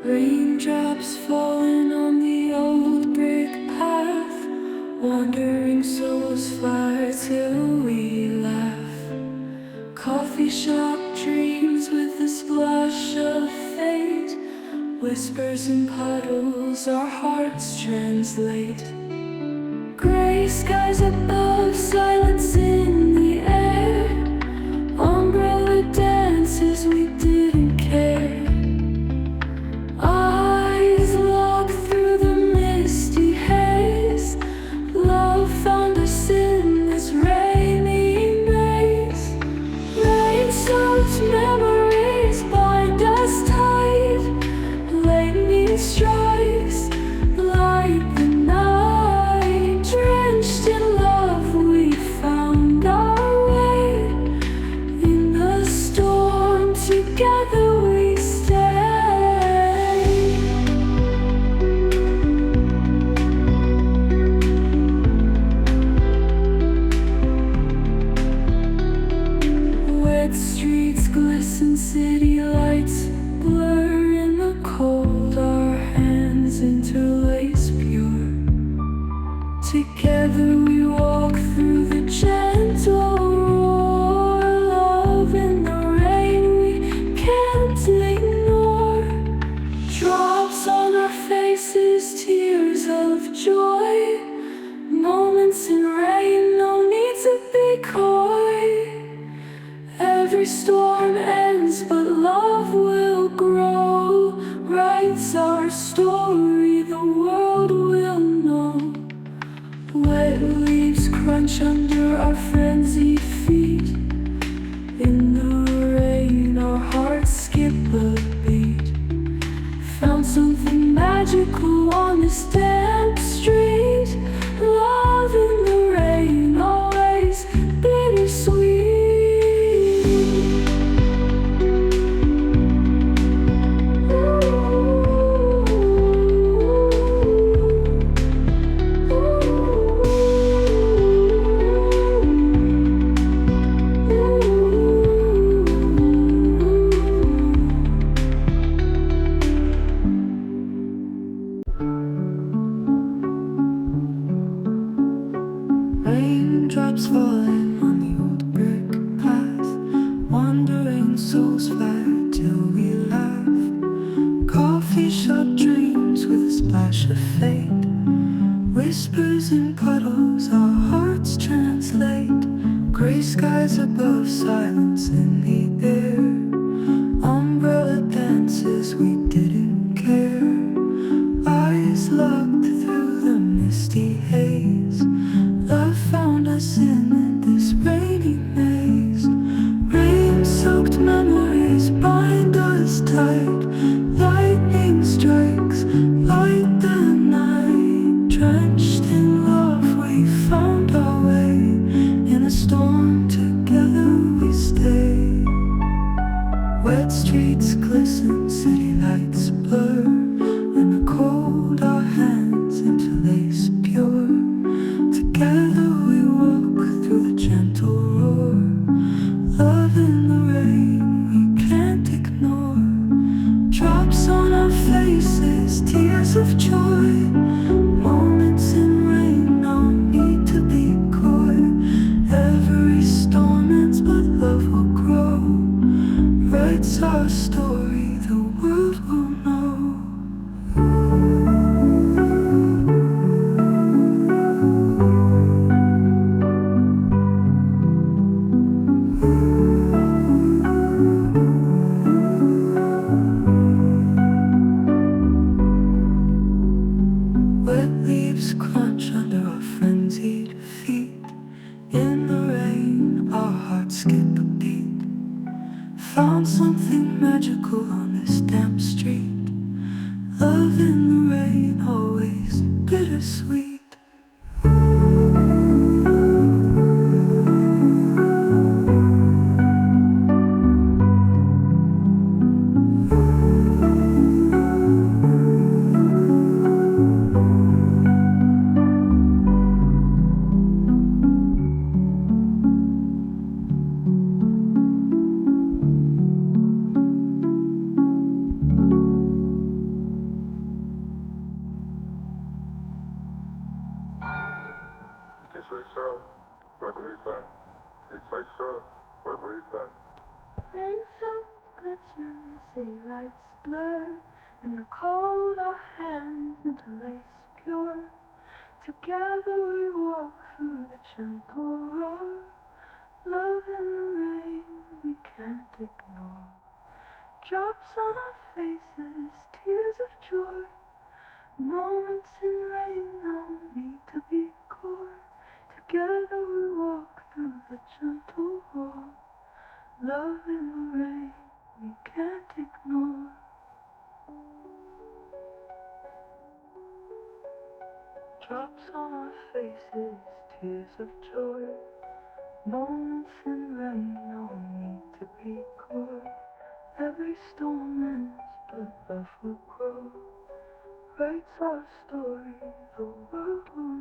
Raindrops falling on the old brick path, wandering souls fly till we laugh. Coffee shop dreams with a splash of fate, whispers and puddles our hearts translate. Gray skies above, silence in the air, umbrella dances we didn't care. Eyes locked through the misty haze, love found us in this rainy maze. Rain-soaked memories bind us tight, lightning strikes, light the night. Drenched in love we found our way, in the storm together we stay. Wet streets glisten, city lights blur in the cold, our hands interlace pure. Together we walk through the gentle roar, love in the rain we can't ignore. Drops on our faces, tears of joy, moments in rain, no need to be coy. Every storm ends, but love will grow, writes our story, the world will know. Wet leaves crunch under our frenzied feet, in the rain our hearts skip a beat. Found something magical on this damp street, love in the rain, always bittersweet. Raindrops falling on the old brick path, wandering souls fly till we laugh. Coffee shop dreams with a splash of fate, whispers in puddles our hearts translate. Gray skies above, silence in the air, umbrella dances we didn't care. Eyes locked through the misty haze, love found us in this rainy maze. Rain-soaked memories bind us tight, lightning strikes, light the night. Drenched in love we found our way, in a storm together we stay. Wet streets glisten, city lights blur, in the cold our hands interlace pure. Together we walk through the gentle roar, love in the rain we can't ignore. Drops on our faces, tears of joy, moments in rain, no need to be coy. Every storm ends, but love will grow, writes our story, the world will know. Wet leaves crunch under our frenzied feet, in the rain our hearts skip a beat. Found something magical on this damp street, love in the rain, always bittersweet. Rainfall glitters, sea lights blur, in the cold our hands interlace pure. Together we walk through the gentle roar. Love in the rain we can't ignore. Drops on our faces, tears of joy. Moments in rain, no need to be coy. Together we walk through the gentle roar. Love in the rain we can't ignore. Drops on our faces, tears of joy. Moments in rain, no need to be coy. Every storm ends, but love will grow. Writes our story, the world will